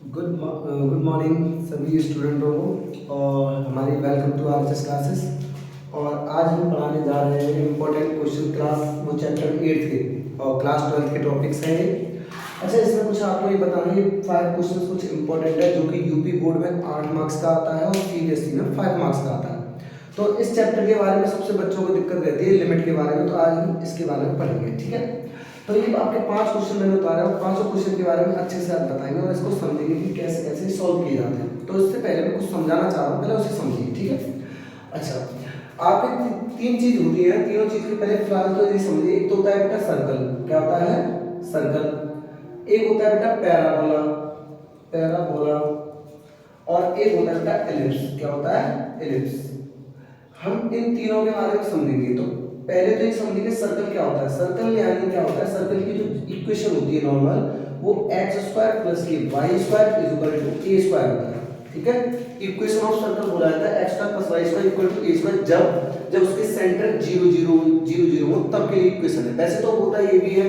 Good morning सभी स्टूडेंटों को और हमारी वेलकम टू आरएचएस क्लासेस। और आज हम पढ़ाने जा रहे हैं इम्पोर्टेंट क्वेश्चन क्लास वो चैप्टर 8 के और क्लास 12 के टॉपिक्स हैं ये। अच्छा, इसमें कुछ आपको ये बताना है, 5 क्वेश्चन कुछ इंपॉर्टेंट है जो कि यूपी बोर्ड में 8 मार्क्स का आता है और सीबीएसई में 5 मार्क्स का आता है। तो इस चैप्टर के बारे में सबसे बच्चों को दिक्कत रहती है लिमिट के बारे में, तो आज हम इसके बारे में पढ़ेंगे। ठीक है, तो ये आपके 5 क्वेश्चन मैंने उतारा है, पांचों क्वेश्चन के बारे में अच्छे से आप बताएंगे और इसको समझेंगे कि कैसे कैसे सॉल्व किए जाते हैं। तो इससे पहले मैं कुछ समझाना चाह रहा हूँ, पहले उसे समझिए। ठीक है, अच्छा, आपके तीन चीज होती है, तीनों चीज के पहले फिलहाल तो ये समझिए। एक तो होता है बेटा सर्कल, क्या होता है सर्कल। एक होता है बेटा पैराबोला, पैराबोला। और एक होता है बेटा एलिप्स, क्या होता है एलिप्स। हम इन तीनों के बारे में समझेंगे। तो पहले तो ये समझेंगे सर्कल क्या होता है। सर्कल यानी क्या होता है, सर्कल की जो इक्वेशन होती है नॉर्मल, वो x² + के y² = a² होता है। ठीक है, इक्वेशन ऑफ सर्कल बोला जाता है x² + y² = a²। जब उसके सेंटर 0 0 0 0 हो तब के लिए इक्वेशन है। वैसे तो होता ये भी है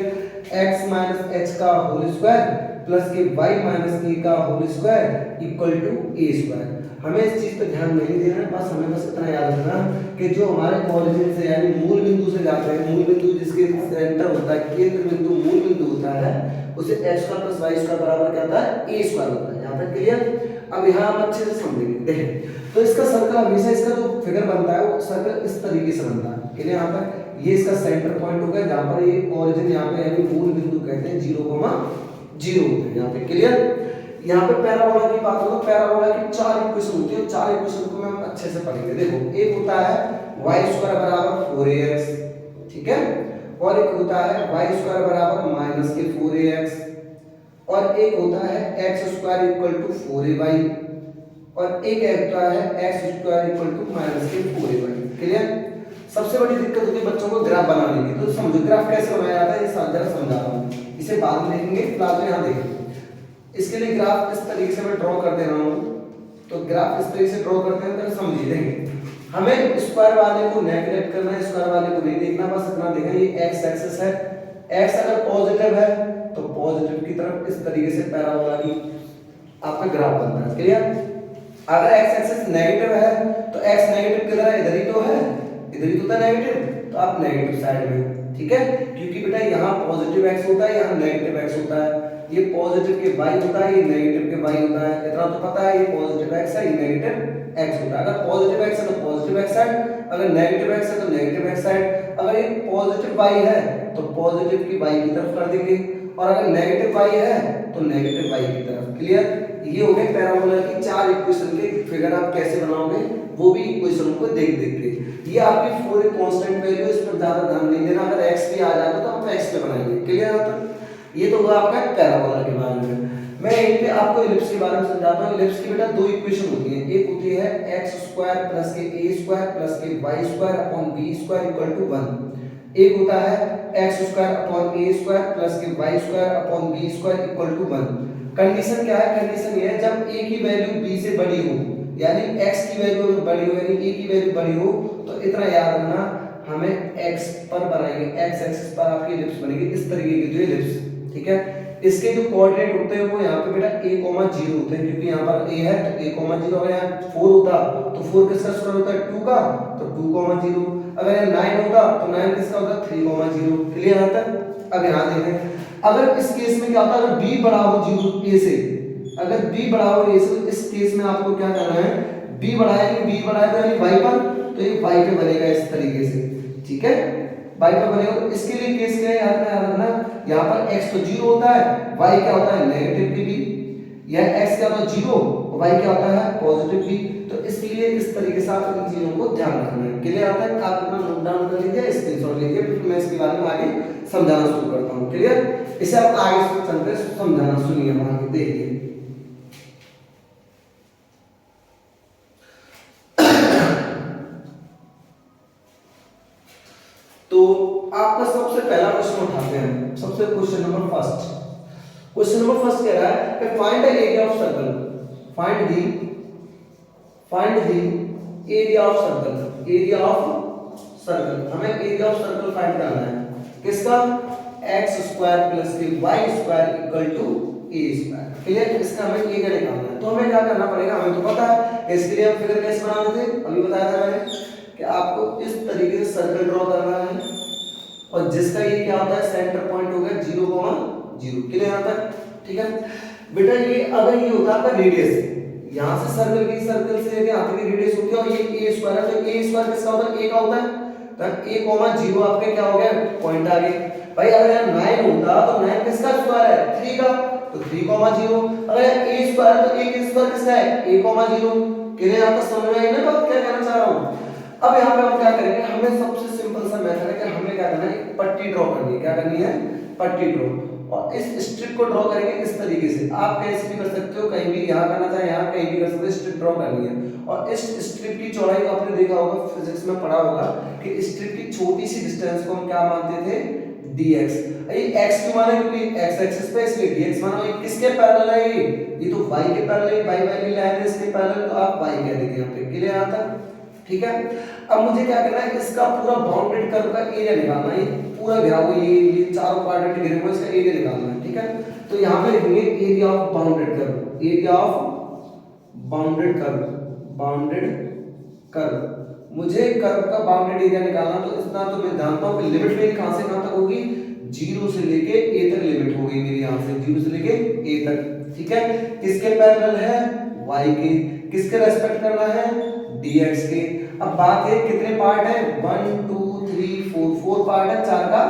x - h का होल स्क्वायर प्लस के y - a का whole square equal to a²। हमें इस चीज पे ध्यान नहीं देना है, बस इतना याद रखना कि जो हमारे ओरिजिन से यानी मूल बिंदु से जाते हैं, मूल बिंदु जिसके सेंटर होता है, केंद्र बिंदु मूल बिंदु होता है, उसे x² + y² बराबर क्या होता है a² होता है। यहाँ पे क्लियर। अब यहाँ हम अच्छे से समझेंगे। देखें, तो इसका सर्कल हमेशा इसका जो फिगर बनता है वो सर्कल इस तरीके से बनता है। क्लियर। यहाँ पर ये इसका सेंटर पॉइंट होगा, जहाँ पर ये ओरिजिन यहाँ पे यानी मूल बिंदु कहते हैं 0, 0 होते हैं यहाँ पे। क्लियर। यहाँ पे पैराबोला की बात हो तो पैराबोला की 4 इक्वेशन होती है, 4 इक्वेशन को हम अच्छे से पढ़ेंगे। देखो, एक होता है y² = 4ax, ठीक है, और एक होता है y² = -4ax, और एक होता है x² = 4ay, और एक होता है x² = -4ay। क्लियर। सबसे बड़ी दिक्कत होती है बच्चों को ग्राफ बनाने की। तो समझो ग्राफ कैसे बनाया जाता है, ये जरा समझा रहा हूँ, इसे बाद में देखेंगे, फिलहाल यहाँ देखेंगे। इसके लिए ग्राफ इस तरीके से मैं ड्रॉ कर दे रहा हूँ। तो ग्राफ इस तरीके से ड्रॉ करते हैं, तो समझिए। देखें, हमें स्क्वायर वाले को नेगलेक्ट करना है, स्क्वायर वाले को नहीं देखना, बस इतना देखना ये x एक्सिस है। x अगर पॉजिटिव है तो पॉजिटिव की तरफ इस तरीके से पैराबोला की आपका ग्राफ बनता है। क्लियर। अगर x एक्सिस नेगेटिव है तो x नेगेटिव किधर है, इधर ही तो है, इधर ही तो था नेगेटिव, तो आप नेगेटिव साइड में। ठीक है, क्योंकि बेटा यहाँ पॉजिटिव x होता है, यहाँ नेगेटिव x होता है। ये पॉजिटिव के y होता है, ये नेगेटिव के y होता है। इतना तो पता है, ये पॉजिटिव x है, ये नेगेटिव x होता है। अगर पॉजिटिव x है तो पॉजिटिव x साइड, अगर नेगेटिव x है तो नेगेटिव x साइड। अगर ये पॉजिटिव y है तो पॉजिटिव की y की तरफ कर देंगे, और अगर नेगेटिव y है तो नेगेटिव y की तरफ। क्लियर। ये हो गए पैराबोला की 4 इक्वेशन के फिगर। आप कैसे बनाओगे वो भी इक्वेशन को देख देख के। ये आपकी 4 कांस्टेंट वैल्यू, इस पर ज्यादा ध्यान नहीं देना। अगर x भी आ जाता तो हम x पे बनाएंगे। क्लियर होता। ये तो हुआ आपका पैराबोला के बारे में। मैं यहीं पे आपको इलिप्स के बारे में समझाता हूँ। इलिप्स की बेटा 2 इक्वेशन होती है। एक होती है x² + के a² + के y² / b² = 1। एक होता है x² / a² + के y² / b² = 1। कंडीशन क्या है, कंडीशन ये है जब a की वैल्यू b से बड़ी हो, यानी x की वैल्यू अगर बड़ी हो यानी a की वैल्यू बड़ी हो, तो इतना याद रखना हमें x पर बनाएंगे, x एक्सिस पर आपकी इलिप्स बनेगी इस तरीके की जो इलिप्स। ठीक है, इसके जो कोऑर्डिनेट होते हैं वो यहाँ पे बेटा a, 0 होते हैं, क्योंकि यहाँ पर a है तो a, 0। अगर यहाँ 4 होता तो 4 किसका स्क्वायर होता है 2 का, तो 2, 0। अगर यहाँ 9 होता तो 9 किसका होता 3, 0। क्लियर यहाँ तक। अब यहाँ देखें, अगर इस केस में क्या होता है, अगर b बड़ा हो 0 a से, अगर b बड़ा हो a से, तो इस केस में आपको क्या करना है, b बढ़ाएंगे, b बढ़ाए तो यानी y पर, तो ये y पे बनेगा इस तरीके से। ठीक है, y पे बनेगा। तो इसके लिए केस क्या है, याद रखना, यहाँ पर x तो 0 होता है, y क्या होता है नेगेटिव b, यह x क्या होता है 0, y क्या होता है पॉजिटिव b। तो इसके लिए इस तरीके से आप इन चीजों को ध्यान रखना है। क्लियर आता है। आप अपना नोट डाउन कर लीजिए, स्क्रीनशॉट लीजिए, फिर मैं इसके बारे में आगे समझाना शुरू करता हूँ। क्लियर। इसे आप आगे चलकर समझाना, सुनिए, वहां देखिए। तो आपका सबसे पहला क्वेश्चन उठाते हैं, सबसे question number first. Question number first कह रहा है कि find the area of circle, find the area of circle, area of circle. हमें एरिया ऑफ सर्कल फाइंड करना है, किसका, x² + के y² = ए स्क्वायर। क्लियर? इसका हमें ए का निकालना है, तो हमें क्या करना पड़ेगा, हमें तो पता है। इसके लिए हम फिगर कैसे बनाते थे, अभी बताया था मैंने कि आपको इस तरीके से सर्कल ड्रॉ करना है और जिसका ये क्या होता है सेंटर पॉइंट हो गया 0,0। क्लियर यहाँ तक? ठीक है बेटा। ये अगर ये होता है आपका रेडियस, यहाँ से सर्कल से लेके यहाँ तक की रेडियस होती है और ये ए स्क्वायर है, तो ए स्क्वायर किसका होता है, ए का होता है। तो a,0 आपके क्या हो गया, पॉइंट आ गए भाई। अगर यहाँ 9 होता तो 9 किसका स्क्वायर है, 3 का, तो 3,0। अगर a स्क्वायर है तो a का स्क्वायर किसका है, a,0। क्लियर? यहाँ पर समझ में आई ना बात क्या कहना चाह रहा हूँ। अब यहाँ पे हम क्या करेंगे, हमें सबसे सिंपल सा मेथड है कि हमें क्या करना है, एक पट्टी ड्रॉ करनी है। क्या करनी है, पट्टी ड्रॉ। और इस स्ट्रिप को ड्रॉ करेंगे इस तरीके से, आप कैसे भी कर सकते हो, कहीं भी यहाँ करना चाहे यहाँ कहीं भी कर सकते हो। स्ट्रिप ड्रॉ करनी है और इस स्ट्रिप की चौड़ाई को आपने देखा होगा, फिजिक्स में पढ़ा होगा कि स्ट्रिप की छोटी सी डिस्टेंस को हम क्या मानते थे, dx। ये x क्यों माना, क्योंकि x एक्सिस पे इसलिए dx माना। ये किसके पैरेलल है, ये तो y के पैरेलल है, y वाली लाइन है इसके पैरेलल, तो आप y कह देंगे यहाँ पे। क्लियर यहाँ तक? ठीक है। अब मुझे क्या करना है, इसका पूरा बाउंडेड कर्व का एरिया निकालना है। ये पूरा घिरा हुआ, ये चारों क्वाड्रेंट घिरे हुए, इसका एरिया निकालना है। ठीक है, तो यहाँ पे लिखेंगे area of bounded curve, area of bounded curve, bounded curve. मुझे कर्व का बाउंडेड एरिया निकालना, तो इतना तो मैं जानता हूँ कि लिमिट मेरी कहाँ से कहाँ तक होगी, 0 से लेके a तक लिमिट होगी मेरी, यहाँ से 0 से लेके a तक। ठीक है, किसके पैरेलल है, y के। किसके रेस्पेक्ट करना है, dx के। अब बात है कितने पार्ट है, 1 2 3 4 पार्ट है, 4 का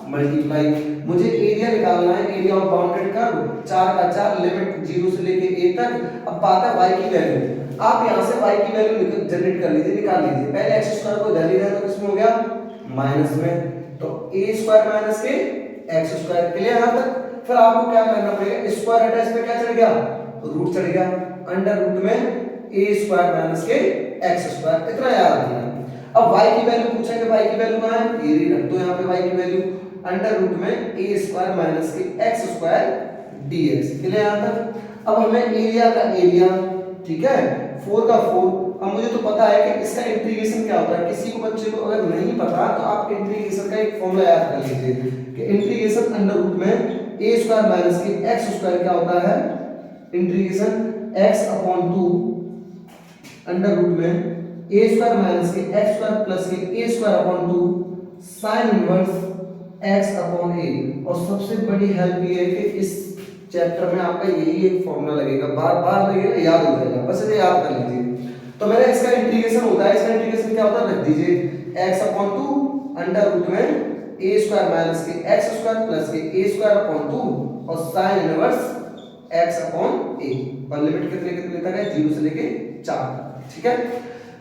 मल्टीप्लाई। मुझे एरिया निकालना है, एरिया ऑफ बाउंडेड कर्व, 4 का 4, लिमिट 0 से लेके a तक। अब बात है y की वैल्यू, आप यहां से y की वैल्यू जनरेट कर लीजिए, निकाल लीजिए। पहले x स्क्वायर को इधर ले जाए तो किसमें हो गया, माइनस में, तो a स्क्वायर माइनस के x स्क्वायर। क्लियर यहां तक? फिर आपको क्या करना पड़ेगा, स्क्वायर हटा, इस पे क्या चढ़ गया, रूट चढ़ गया, अंडर रूट में a स्क्वायर माइनस के x स्क्वायर। इतना याद रखना है। अब y की वैल्यू पूछेंगे, y की वैल्यू कहां है, ये रख दो यहाँ पे y की वैल्यू, अंडर रूट में a स्क्वायर माइनस के x स्क्वायर dx। क्लियर यहां तक? अब हमें एरिया का एरिया, ठीक है, 4 का 4। अब मुझे तो पता है कि इसका इंटीग्रेशन क्या होता है। किसी को बच्चे को अगर नहीं पता तो आप इंटीग्रेशन का एक फॉर्मूला याद कर लीजिए कि इंटीग्रेशन अंडर रूट में a स्क्वायर माइनस के x स्क्वायर क्या होता है, integration x upon 2 under root में a स्क्वायर माइनस के x स्क्वायर प्लस के a square upon 2 sin inverse x अपॉन a। और सबसे बड़ी हेल्प ये है कि इस चैप्टर में आपका यही एक फॉर्मूला लगेगा, बार बार लगेगा, याद हो जाएगा, बस इसे याद कर लीजिए। तो मेरा इसका इंटीग्रेशन होता है, इसका इंटीग्रेशन क्या होता है, रख दीजिए x अपॉन 2 अंडर रूट में a स्क्वायर माइनस के x स्क्वायर प्लस के a स्क्वायर अपॉन 2 और sin इनवर्स x अपॉन a। और लिमिट कितने कितने तक है, 0 से लेके 4। ठीक है,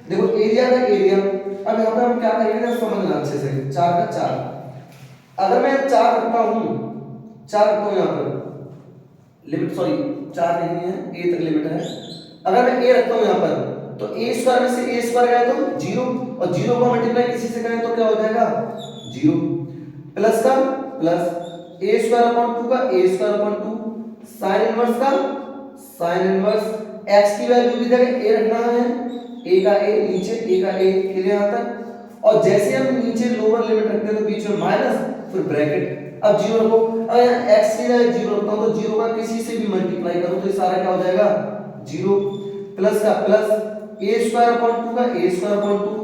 देखो एरिया का एरिया। अब यहाँ पे हम क्या करेंगे, समझना अच्छे से। 4 का 4, अगर मैं 4 रखता हूँ, 4 रखता हूँ यहाँ पर, लिमिट सॉरी 4 नहीं है, a तक लिमिट है। अगर मैं a रखता हूँ यहाँ पर, तो a स्क्वायर में से a स्क्वायर गया तो 0, और 0 को मल्टीप्लाई किसी से करें तो क्या हो जाएगा, 0, प्लस का प्लस, a स्क्वायर अपॉन 2 का a square upon 2, sine inverse का साइन इनवर्स। x की वैल्यू भी जगह a रखना है, a का a नीचे a का a। क्लियर यहाँ तक? और जैसे हम नीचे लोअर लिमिट रखते हैं तो बीच में माइनस, फिर ब्रैकेट। अब 0 रखो, अगर x की जगह 0 रखता हूं तो 0 का किसी से भी मल्टीप्लाई करूं तो ये सारा क्या हो जाएगा, 0, प्लस का प्लस, a स्क्वायर अपॉन 2 का a square upon 2,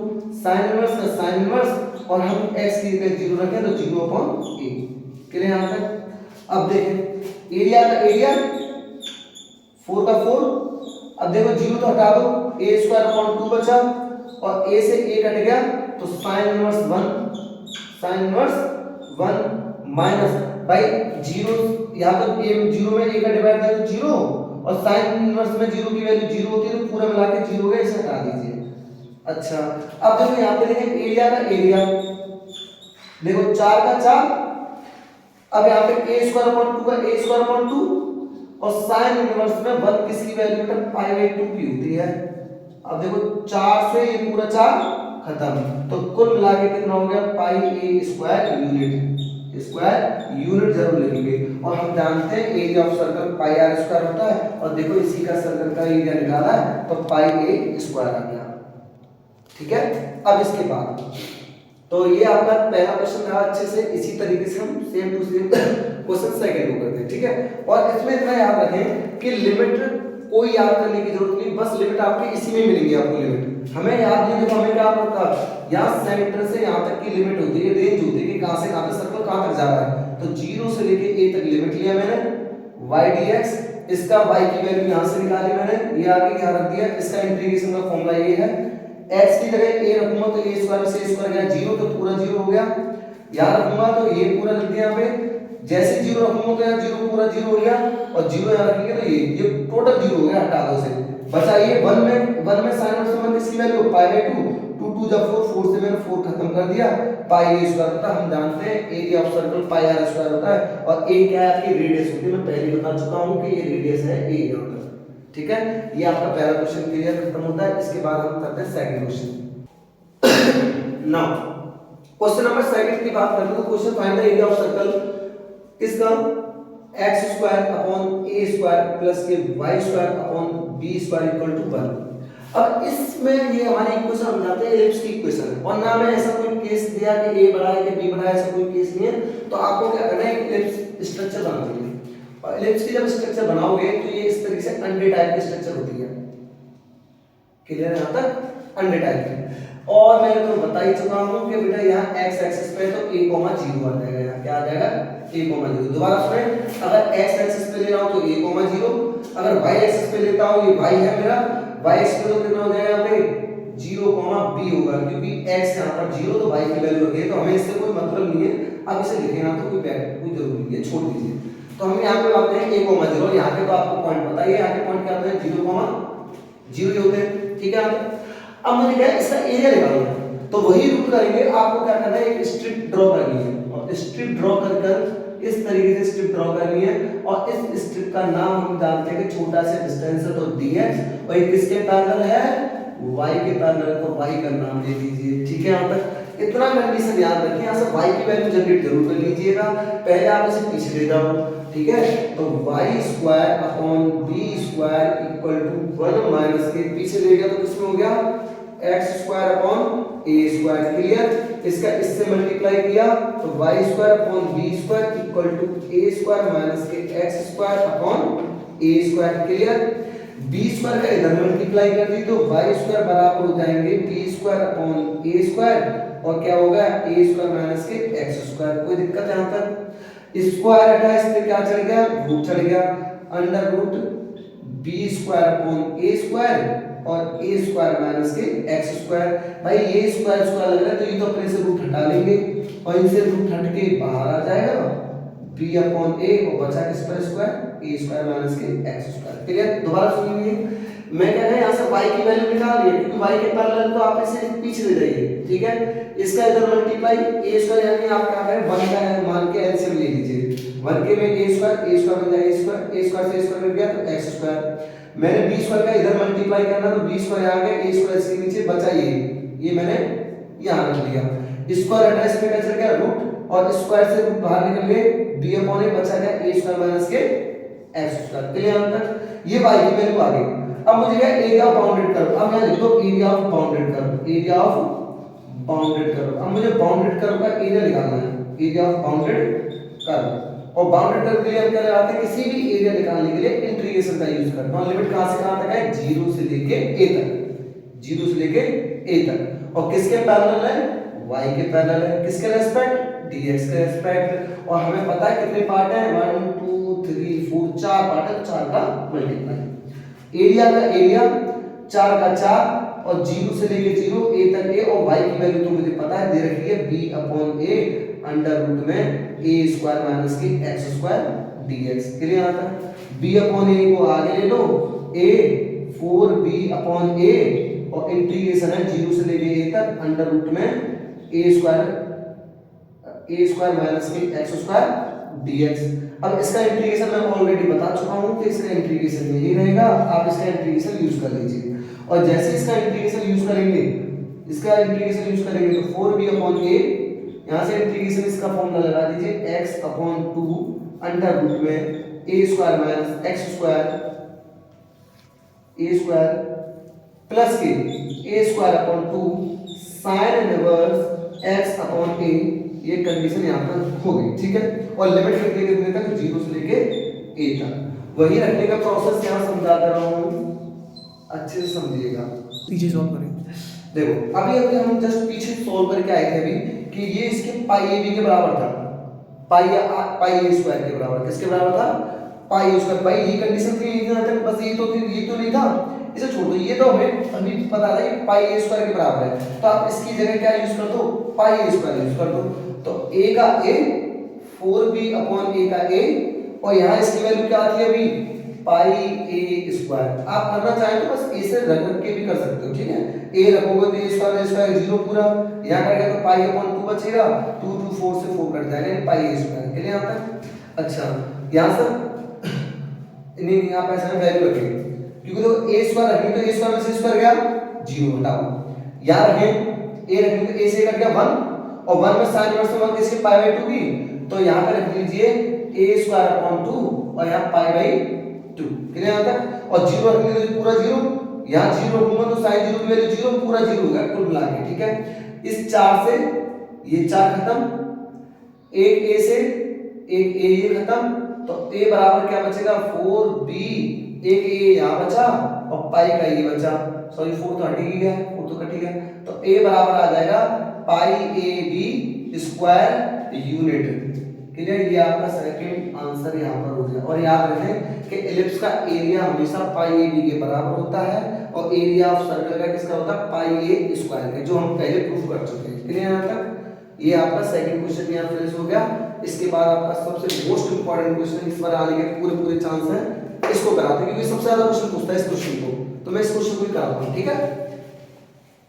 sin inverse का sin इनवर्स, और हम x की जगह 0 रखें तो 0 अपॉन a। क्लियर यहां तक? अब देखें एरिया का एरिया 4 का 4। अब देखो 0 तो हटा दो, a स्क्वायर अपॉन 2 बचा और a से a कट गया तो sin inverse 1, sin inverse 1 minus भाई 0, यहाँ तो 0 में a का डिवाइड दे तो 0, और sin इनवर्स में 0 की वैल्यू 0 होती है तो पूरा मिला के 0 गया, इसे हटा दीजिए। अच्छा, अब देखो यहाँ पे देखें एरिया का एरिया, देखो 4 का 4। अब यहाँ पे a स्क्वायर अपॉन 2 का a स्क्वायर अपॉन 2, और sin इनवर्स में 1 किसकी वैल्यू बेटा π/2 की होती है। अब देखो 4 से ये पूरा 4 खत्म, तो कुल मिला के कितना हो गया, πa square unit, square unit जरूर लिखेंगे। और हम जानते हैं area of circle πr square होता है, और देखो इसी का सर्कल का एरिया निकाला है तो πa स्क्वायर आ गया। ठीक है, अब इसके बाद तो ये आपका पहला क्वेश्चन था। अच्छे से इसी तरीके से हम same to same question second को करते हैं, ठीक है। और इसमें इतना याद रखें कि लिमिट कोई याद करने की जरूरत नहीं, बस लिमिट आपके इसी में मिलेंगी आपको लिमिट। हमें याद नहीं है तो हमें क्या पता, यहाँ सेंटर से यहाँ तक की लिमिट होती है, रेंज होती है कि कहां से कहां तक सर्कल कहां तक जा रहा है। तो 0 से लेके a तक लिमिट लिया मैंने y dx, इसका y की वैल्यू यहां से निकाली मैंने, ये आगे यहां रख दिया। इसका इंटीग्रेशन का फॉर्मूला ये है, x की जगह a रखूंगा तो a स्क्वायर से a स्क्वायर गया 0, तो पूरा 0 हो गया। यहां रखूंगा तो ये पूरा लिख दिया यहाँ पे, जैसे 0 रखूंगा तो यहाँ 0 पूरा 0 हो गया, और 0 यहाँ रखेंगे तो ये टोटल 0 हो गया, हटा दो से बचा ये 1 में sin और संबंध किसकी वैल्यू पाई बाय 2, 2 2 जब 4, 4 से मैंने 4 खत्म कर दिया, पाई a स्क्वायर होता है। हम जानते हैं area of circle pi r square होता है, और a क्या है आपकी रेडियस होती है। मैं पहले ही बता चुका हूं कि ये रेडियस है a यहाँ पर, ठीक है। ये आपका पहला क्वेश्चन क्लियर खत्म होता है। इसके बाद हम करते हैं second question. Now question number second की बात करते हैं तो question find the area of circle किसका, x square upon a square plus के y square upon b square equal to 1। अब इसमें ये हमारी इक्वेशन हम जानते हैं एलिप्स की इक्वेशन है, और ना में ऐसा कोई केस दिया कि a बड़ा है कि b बड़ा है, ऐसा कोई केस नहीं है। तो आपको क्या करना है, एक एलिप्स स्ट्रक्चर बनाना है, और एलिप्स की जब स्ट्रक्चर बनाओगे तो ये इस तरीके से अंडे टाइप की स्ट्रक्चर होती है। क्लियर है यहाँ तक, अंडे टाइप की। और मैंने तो बता ही चुका हूं कि बेटा यहाँ x एक्सिस पे तो a, 0 आ जाएगा, क्या आ जाएगा a, 0। दोबारा सुने, अगर x एक्सिस पे ले रहा हूं तो a, 0, अगर y एक्सिस पे लेता हूं, ये y है मेरा, y एक्सिस पे तो कितना हो जाएगा यहाँ पे 0, b होगा, क्योंकि x यहाँ पर 0 तो y की वैल्यू रखी है, तो हमें इससे कोई मतलब नहीं है। अब इसे लिखे ना तो कोई जरूरी नहीं है, छोड़ दीजिए। तो हम यहाँ पे लाते हैं a, 0, यहाँ पे तो आपको पॉइंट पता ही है, यहाँ के पॉइंट क्या होते हैं 0, 0 होते हैं, ठीक है। अब मुझे क्या है, इसका एरिया निकालना है, तो वही रूल करेंगे। आपको क्या करना है, एक स्ट्रिप ड्रॉ करनी है, और स्ट्रिप ड्रॉ कर इस तरीके से स्ट्रिप ड्रॉ करनी है, और इस स्ट्रिप का नाम हम जानते हैं कि छोटा सा डिस्टेंस है तो dx, और ये किसके पैरेलल है, y के पैरेलल, तो y का नाम दे दीजिए, ठीक है। यहाँ तक इतना कंडीशन याद रखिए, यहाँ से y की वैल्यू जनरेट जरूर कर लीजिएगा, पहले आप इसे पीछे ले जाओ, ठीक है। तो y square upon b square equal to 1 minus के पीछे ले गया तो किसमें हो गया x square upon a square, clear. इसका इससे मल्टीप्लाई किया तो y square upon b square equal to a square minus के x square upon a square, clear. b square का इधर मल्टीप्लाई कर दी तो y स्क्वायर बराबर हो जाएंगे b square upon a square, और क्या होगा a स्क्वायर माइनस के x स्क्वायर। कोई दिक्कत यहां तक, स्क्वायर हटा इससे क्या चढ़ गया, रूट चढ़ गया, under root b square upon a square और a स्क्वायर माइनस के x स्क्वायर। भाई ये स्क्वायर स्क्वायर लग रहा है तो ये तो अपने से रूट हटा लेंगे, और इनसे रूट हट के बाहर आ जाएगा b अपॉन a, और बचा किस पर स्क्वायर, a स्क्वायर माइनस के x स्क्वायर, क्लियर। दोबारा सुनिए, मैं कह रहा हूं यहां से y की वैल्यू निकाल लिए, क्योंकि y के पैरेलल तो आप इसे पीछे ले जाइए, ठीक है। इसका इधर मल्टीप्लाई a स्क्वायर, यानी आप क्या करें 1 का मान के एलसीएम ले लीजिए, 1 के में a स्क्वायर बन जाएगा a स्क्वायर से a स्क्वायर कट गया तो x स्क्वायर। मैंने b स्क्वायर का इधर मल्टीप्लाई करना तो b स्क्वायर आ गया, a स्क्वायर इसके नीचे बचा ये मैंने यहां रख लिया, स्क्वायर हटा इसमें क्या चल गया रूट, और स्क्वायर से रूट बाहर निकल गए, b अपॉन a बचा गया a स्क्वायर माइनस के x स्क्वायर, क्लियर तक। ये y की वैल्यू आ गई। अब मुझे क्या एरिया ऑफ बाउंडेड कर्व, अब मैं लिख दो area of bounded curve, area of bounded curve. अब मुझे बाउंडेड कर्व का एरिया निकालना है, एरिया ऑफ बाउंडेड कर्व। और बाउंडेड कर्व के लिए हम क्या लगाते हैं, किसी भी एरिया निकालने के लिए इंटीग्रेशन का यूज करते हैं। लिमिट कहां से कहां तक है, 0 से लेके a तक, 0 से लेके a तक, और किसके पैरेलल है, y के पैरेलल है, किसके रेस्पेक्ट, dx के रेस्पेक्ट। और हमें पता है कितने पार्ट है, 1 2 3 4, 4 पार्ट है, 4 का मल्टीप्लाई। एरिया का एरिया 4 का 4, और 0 से लेके 0 a तक a, और y की वैल्यू तो मुझे पता है दे रखी है b upon a under root में a स्क्वायर माइनस के x स्क्वायर dx, क्लियर आता है। b अपॉन a को आगे ले लो, a 4b अपॉन a, और इंटीग्रेशन है 0 से लेके a तक अंडर रूट में a स्क्वायर माइनस के x स्क्वायर dx। अब इसका इंटीग्रेशन मैं ऑलरेडी बता चुका हूं कि इसका इंटीग्रेशन यही रहेगा, आप इसका इंटीग्रेशन यूज कर लीजिए। और जैसे इसका इंटीग्रेशन यूज करेंगे, इसका इंटीग्रेशन यूज करेंगे तो 4b अपॉन a, यहां से इंटीग्रेशन इसका फॉर्मूला लगा दीजिए x अपॉन 2 अंडर रूट में a square minus x square a square plus के a square upon 2 sin inverse x अपॉन a, ये कंडीशन यहाँ पर हो गई, ठीक है। और लिमिट रखने कितने तक, 0 से लेके a तक। वही रखने का प्रोसेस यहाँ समझा दे रहा हूँ, अच्छे से समझिएगा। पीछे सॉल्व करें। देखो अभी हम जस्ट पीछे सोल्व करके आए थे अभी कि ये इसके पाई ए बी के बराबर था, पाई ए स्क्वायर के बराबर। किसके बराबर था, पाई ए स्क्वायर। भाई ये कंडीशन थी यही था, बस ये तो नहीं था, इसे छोड़ दो। ये तो हमें अभी पता था कि पाई ए स्क्वायर के बराबर है, तो आप इसकी जगह क्या यूज कर दो, पाई ए स्क्वायर यूज कर दो। तो a का a 4b अपॉन a का a, और यहाँ इसकी वैल्यू क्या आती है अभी, पाई ए स्क्वायर। आप करना चाहें तो बस a से रख के भी कर सकते हो, ठीक है। a रखोगे तो a स्क्वायर 0 पूरा, यहाँ करेंगे तो पाई अपॉन 2 बचेगा, 2 2 4 से 4 कट जाएगा, पाई ए स्क्वायर के लिए यहाँ तक। अच्छा यहाँ से नहीं आप ऐसा वैल्यू रखेंगे, क्योंकि तो a स्क्वायर रखेंगे तो a स्क्वायर में से स्क्वायर गया 0 हटाओ, यहाँ रखें a रखेंगे तो a से कट गया 1, और 1 में साइन इनवर्स में 1 किसके, पाई बाई 2 भी, तो यहाँ पे रख लीजिए a स्क्वायर अपॉन 2 और यहाँ पाई बाई 2, कितने यहाँ तक। और 0 रखेंगे तो पूरा 0, यहाँ 0 रखूंगा तो साइन 0 की वैल्यू 0, पूरा 0 होगा कुल मिला के, ठीक है। इस 4 से ये 4 खत्म, एक a से एक a ये खत्म, तो a बराबर क्या बचेगा, 4b, एक a यहाँ बचा और पाई का ये बचा, सॉरी 4 तो हट ही गया, 4 तो कट ही गया, तो a बराबर आ जाएगा pi a b square unit. Clear, ये आपका सेकंड आंसर यहाँ पर हो गया। और याद रखें कि एलिप्स का एरिया हमेशा पाई ए बी के बराबर होता है, और एरिया ऑफ सर्कल का किसका होता है, पाई ए स्क्वायर का, जो हम पहले प्रूफ कर चुके हैं। क्लियर यहाँ तक, ये आपका सेकंड क्वेश्चन यहाँ फिनिश हो गया। इसके बाद आपका सबसे मोस्ट इंपॉर्टेंट क्वेश्चन इस बार आने के पूरे चांस है, इसको कराते हैं क्योंकि सबसे ज्यादा क्वेश्चन पूछता है इस क्वेश्चन को, तो मैं इस क्वेश्चन को ही कराता हूँ, ठीक है।